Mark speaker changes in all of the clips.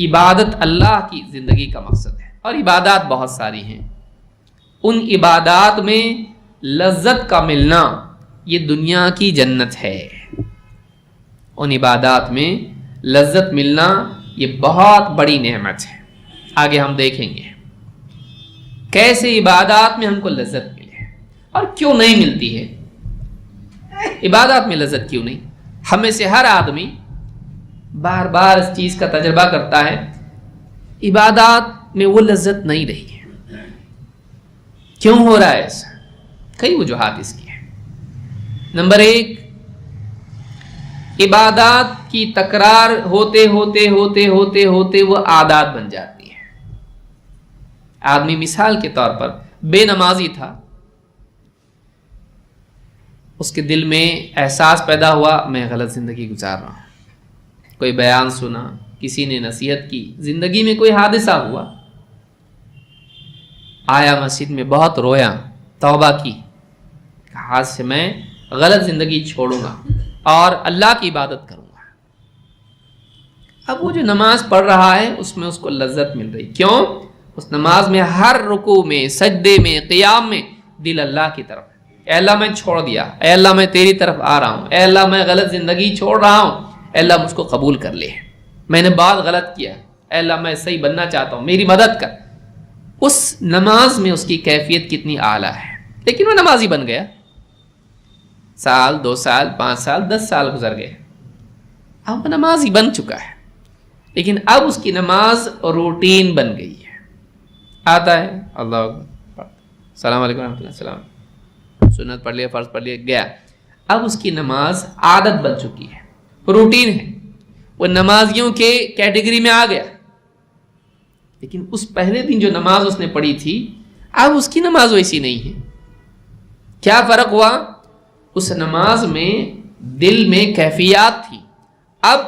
Speaker 1: عبادت اللہ کی زندگی کا مقصد ہے، اور عبادات بہت ساری ہیں۔ ان عبادات میں لذت کا ملنا یہ دنیا کی جنت ہے۔ ان عبادات میں لذت ملنا یہ بہت بڑی نعمت ہے۔ آگے ہم دیکھیں گے کیسے عبادات میں ہم کو لذت ملے اور کیوں نہیں ملتی ہے۔ عبادات میں لذت کیوں نہیں؟ ہم میں سے ہر آدمی بار بار اس چیز کا تجربہ کرتا ہے، عبادات میں وہ لذت نہیں رہی ہے۔ کیوں ہو رہا ہے ایسا؟ کئی وجوہات اس کی ہیں۔ نمبر 1، عبادات کی تکرار ہوتے ہوتے ہوتے ہوتے ہوتے وہ عادات بن جاتی ہے۔ آدمی مثال کے طور پر بے نمازی تھا، اس کے دل میں احساس پیدا ہوا میں غلط زندگی گزار رہا ہوں، کوئی بیان سنا، کسی نے نصیحت کی، زندگی میں کوئی حادثہ ہوا، آیا مسجد میں بہت رویا، توبہ کی، آج سے میں غلط زندگی چھوڑوں گا اور اللہ کی عبادت کروں گا۔ اب وہ جو نماز پڑھ رہا ہے اس میں اس کو لذت مل رہی، کیوں؟ اس نماز میں ہر رکوع میں، سجدے میں، قیام میں دل اللہ کی طرف، اے اللہ میں چھوڑ دیا، اے اللہ میں تیری طرف آ رہا ہوں، اے اللہ میں غلط زندگی چھوڑ رہا ہوں، اے اللہ مجھ کو قبول کر لے، میں نے بات غلط کیا، اے اللہ میں صحیح بننا چاہتا ہوں، میری مدد کر۔ اس نماز میں اس کی کیفیت کتنی اعلیٰ ہے، لیکن وہ نمازی بن گیا، سال 2 سال 5 سال 10 سال گزر گئے، اب وہ نمازی بن چکا ہے، لیکن اب اس کی نماز روٹین بن گئی ہے۔ آتا ہے اللہ اکبر، السلام علیکم ورحمۃ اللہ، السلام، سنت پڑھ لیا، فرض پڑھ لیا، گیا۔ اب اس کی نماز عادت بن چکی ہے، روٹین ہے، وہ نمازیوں کے کیٹیگری میں آ گیا۔ لیکن اس پہلے دن جو نماز اس نے پڑھی تھی اب اس کی نماز ویسی نہیں ہے۔ کیا فرق ہوا؟ اس نماز میں دل میں کیفیات تھی، اب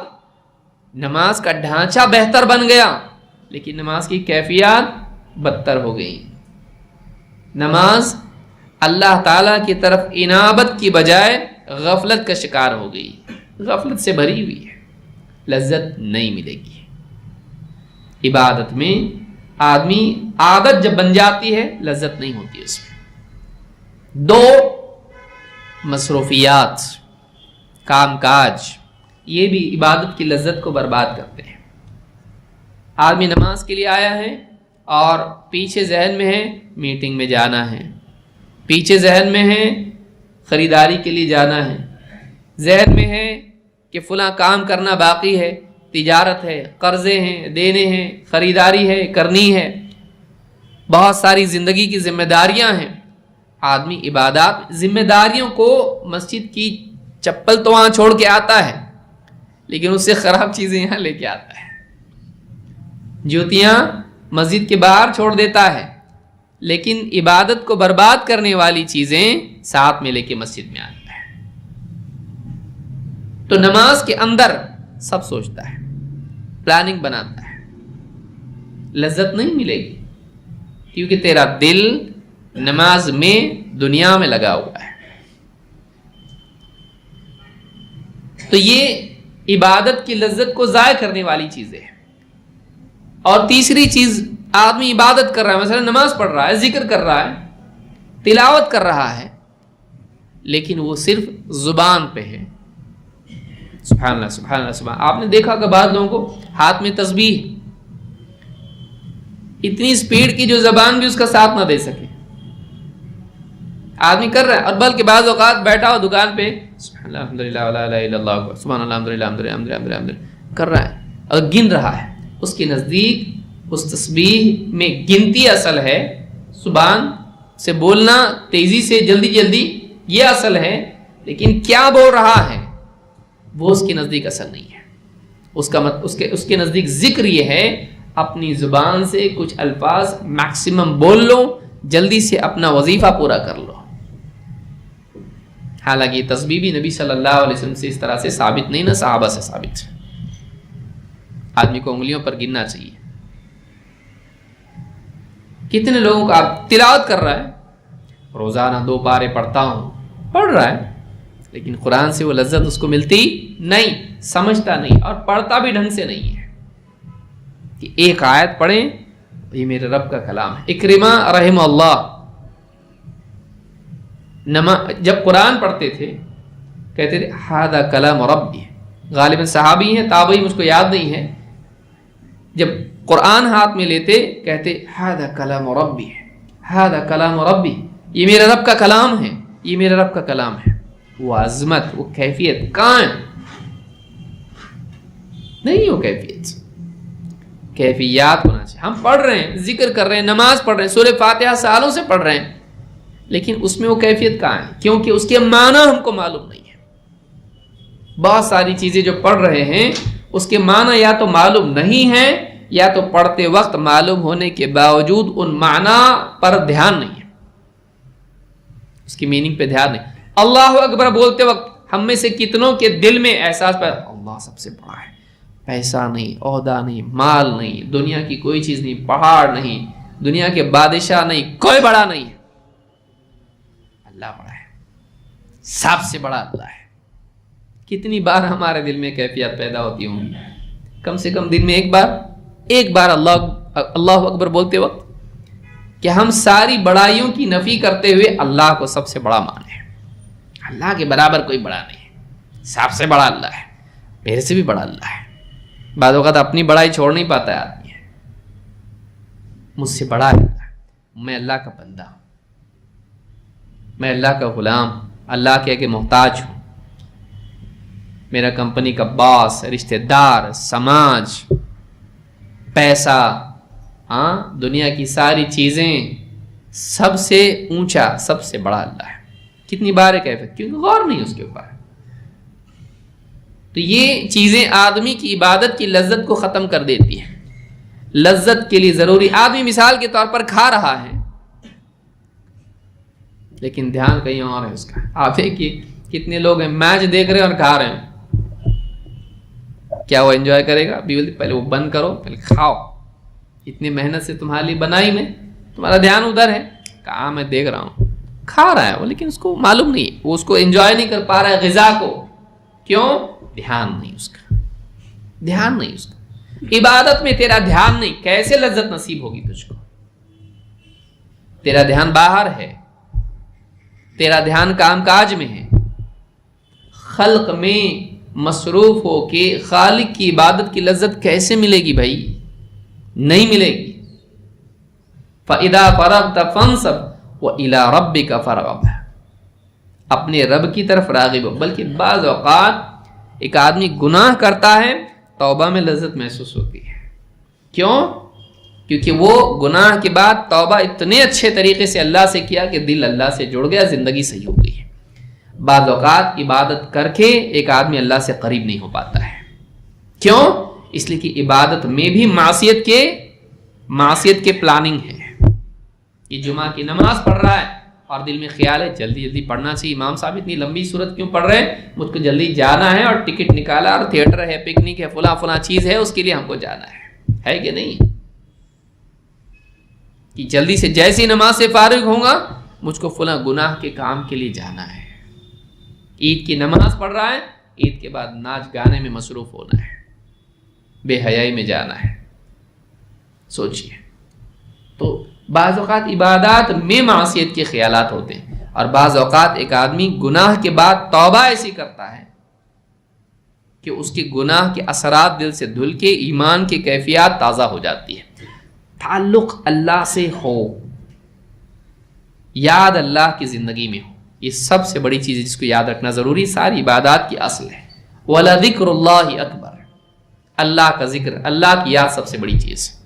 Speaker 1: نماز کا ڈھانچہ بہتر بن گیا لیکن نماز کی کیفیات بدتر ہو گئی۔ نماز اللہ تعالیٰ کی طرف انابت کی بجائے غفلت کا شکار ہو گئی، غفلت سے بھری ہوئی ہے، لذت نہیں ملے گی۔ عبادت میں آدمی عادت جب بن جاتی ہے لذت نہیں ہوتی اس میں۔ 2، مصروفیات، کام کاج، یہ بھی عبادت کی لذت کو برباد کرتے ہیں۔ آدمی نماز کے لیے آیا ہے اور پیچھے ذہن میں ہے میٹنگ میں جانا ہے، پیچھے ذہن میں ہے خریداری کے لیے جانا ہے، ذہن میں ہے کہ فلاں کام کرنا باقی ہے، تجارت ہے، قرضے ہیں، دینے ہیں، خریداری ہے، کرنی ہے، بہت ساری زندگی کی ذمہ داریاں ہیں۔ آدمی عبادات، ذمہ داریوں کو، مسجد کی چپل تو وہاں چھوڑ کے آتا ہے لیکن اس سے خراب چیزیں یہاں لے کے آتا ہے، جوتیاں مسجد کے باہر چھوڑ دیتا ہے لیکن عبادت کو برباد کرنے والی چیزیں ساتھ میں لے کے مسجد میں آتا ہے۔ تو نماز کے اندر سب سوچتا ہے، پلاننگ بناتا ہے، لذت نہیں ملے گی کیونکہ تیرا دل نماز میں، دنیا میں لگا ہوا ہے۔ تو یہ عبادت کی لذت کو ضائع کرنے والی چیزیں ہیں۔ اور تیسری چیز، آدمی عبادت کر رہا ہے، مثلا نماز پڑھ رہا ہے، ذکر کر رہا ہے، تلاوت کر رہا ہے، لیکن وہ صرف زبان پہ ہے، سبحان اللہ سبحان اللہ سبحان۔ آپ نے دیکھا کہ بعض لوگوں کو ہاتھ میں تسبیح، اتنی سپیڈ کی جو زبان بھی اس کا ساتھ نہ دے سکے، آدمی کر رہا ہے، اور بلکہ بعض اوقات بیٹھا ہو دکان پہ، سبحان اللہ الحمدللہ ولا الہ الا اللہ، سبحان اللہ الحمدللہ الحمدللہ کر رہا ہے اور گن رہا ہے۔ اس کے نزدیک اس تسبیح میں گنتی اصل ہے، زبان سے بولنا تیزی سے، جلدی جلدی، یہ اصل ہے، لیکن کیا بول رہا ہے وہ اس کے نزدیک اصل نہیں ہے۔ اس کے نزدیک ذکر یہ ہے اپنی زبان سے کچھ الفاظ میکسیمم بول لو، جلدی سے اپنا وظیفہ پورا کر لو۔ حالانکہ یہ تسبیح بھی نبی صلی اللہ علیہ وسلم سے اس طرح سے ثابت نہیں، نہ صحابہ سے ثابت ہے۔ آدمی کو انگلیوں پر گننا چاہیے۔ کتنے لوگوں کا آپ تلاوت کر رہا ہے، روزانہ 2 پارے پڑھتا ہوں، پڑھ رہا ہے، لیکن قرآن سے وہ لذت اس کو ملتی نہیں، سمجھتا نہیں، اور پڑھتا بھی ڈھنگ سے نہیں ہے۔ کہ ایک آیت پڑھیں یہ میرے رب کا کلام ہے. اکرمہ رحمہ اللہ جب قرآن پڑھتے تھے کہتے تھے ھذا کلام ربی. غالباً صحابی ہیں, تابعی مجھ کو یاد نہیں ہے. جب قرآن ہاتھ میں لیتے کہتے ھذا کلام ربی, ھذا کلام ربی, یہ میرے رب کا کلام ہے, یہ میرے رب کا کلام ہے. وہ عظمت, وہ کیفیت کہاں ہے؟ نہیں وہ کیفیات ہونا چاہیے. ہم پڑھ رہے ہیں, ذکر کر رہے ہیں, نماز پڑھ رہے ہیں, سورہ فاتحہ سالوں سے پڑھ رہے ہیں, لیکن اس میں وہ کیفیت کہاں ہے؟ کیونکہ اس کے معنی ہم کو معلوم نہیں ہے. بہت ساری چیزیں جو پڑھ رہے ہیں اس کے معنی یا تو معلوم نہیں ہیں یا تو پڑھتے وقت معلوم ہونے کے باوجود ان معنی پر دھیان نہیں ہے, اس کی میننگ پہ دھیان نہیں. اللہ اکبر بولتے وقت ہم میں سے کتنوں کے دل میں احساس پر اللہ سب سے بڑا ہے, پیسہ نہیں, عہدہ نہیں, مال نہیں, دنیا کی کوئی چیز نہیں, پہاڑ نہیں, دنیا کے بادشاہ نہیں, کوئی بڑا نہیں ہے, اللہ بڑا ہے, سب سے بڑا اللہ ہے. کتنی بار ہمارے دل میں کیفیت پیدا ہوتی ہوں گی؟ کم سے کم دن میں ایک بار اللہ اکبر بولتے وقت کہ ہم ساری بڑائیوں کی نفی کرتے ہوئے اللہ کو سب سے بڑا مانے. اللہ کے برابر کوئی بڑا نہیں ہے, سب سے بڑا اللہ ہے, میرے سے بھی بڑا اللہ ہے. بعض اوقات اپنی بڑائی چھوڑ نہیں پاتا ہے آدمی, مجھ سے بڑا ہے اللہ, میں اللہ کا بندہ ہوں, میں اللہ کا غلام, اللہ کے محتاج ہوں. میرا کمپنی کا باس, رشتہ دار, سماج, پیسہ, دنیا کی ساری چیزیں, سب سے اونچا سب سے بڑا اللہ ہے. کتنی بار ہے کیفیت, کیونکہ غور نہیں اس کے اوپر. تو یہ چیزیں آدمی کی عبادت کی لذت کو ختم کر دیتی ہیں. لذت کے لیے ضروری, آدمی مثال کے طور پر کھا رہا ہے لیکن دھیان کہیں اور ہے اس کا. آپ دیکھیے کتنے لوگ ہیں میچ دیکھ رہے ہیں اور کھا رہے ہیں, کیا وہ انجوائے کرے گا؟ پہلے وہ بند کرو, پہلے کھاؤ. اتنی محنت سے تمہارے لیے بنائی میں, تمہارا دھیان ادھر ہے, کہاں میں دیکھ رہا ہوں. کھا رہا ہے وہ لیکن اس کو معلوم نہیں ہے, وہ اس کو انجوائے نہیں کر پا رہا ہے غذا کو. کیوں؟ دھیان نہیں اس کا, دھیان نہیں اس کا. عبادت میں تیرا دھیان نہیں, کیسے لذت نصیب ہوگی تجھ کو؟ تیرا دھیان باہر ہے, تیرا دھیان کام کاج میں ہے, خلق میں مصروف ہو کے خالق کی عبادت کی لذت کیسے ملے گی بھائی؟ نہیں ملے گی. فَإِذَا فَرَغْتَ فَانْصَبْ وَإِلَىٰ رَبِّكَ فَارْغَب, اپنے رب کی طرف راغب ہو. بلکہ بعض اوقات ایک آدمی گناہ کرتا ہے, توبہ میں لذت محسوس ہوتی ہے. کیوں؟ کیونکہ وہ گناہ کے بعد توبہ اتنے اچھے طریقے سے اللہ سے کیا کہ دل اللہ سے جڑ گیا, زندگی صحیح ہو گئی ہے. بعض اوقات عبادت کر کے ایک آدمی اللہ سے قریب نہیں ہو پاتا ہے. کیوں؟ اس لیے کہ عبادت میں بھی معصیت کے پلاننگ ہے. یہ جمعہ کی نماز پڑھ رہا ہے اور دل میں خیال ہے جلدی جلدی پڑھنا چاہیے, امام صاحب اتنی لمبی صورت کیوں پڑھ رہے ہیں, مجھ کو جلدی جانا ہے, اور ٹکٹ نکالا, اور تھیٹر ہے, پکنک ہے, فلاں چیز ہے, اس کے لیے ہم کو جانا ہے کہ نہیں؟ کہ جلدی سے جیسی نماز سے فارغ ہوں گا مجھ کو فلاں گناہ کے کام کے لیے جانا ہے. عید کی نماز پڑھ رہا ہے, عید کے بعد ناچ گانے میں مصروف ہونا ہے, بے حیائی میں جانا ہے. سوچئے. تو بعض اوقات عبادات میں معصیت کے خیالات ہوتے ہیں, اور بعض اوقات ایک آدمی گناہ کے بعد توبہ ایسی کرتا ہے کہ اس کے گناہ کے اثرات دل سے دھل کے ایمان کی کیفیات تازہ ہو جاتی ہے. تعلق اللہ سے ہو, یاد اللہ کی زندگی میں ہو, یہ سب سے بڑی چیز ہے جس کو یاد رکھنا ضروری. ساری عبادات کی اصل ہے. وَلَذِكْرُ اللَّهِ أَكْبَرُ, اللہ کا ذکر, اللہ کی یاد سب سے بڑی چیز ہے.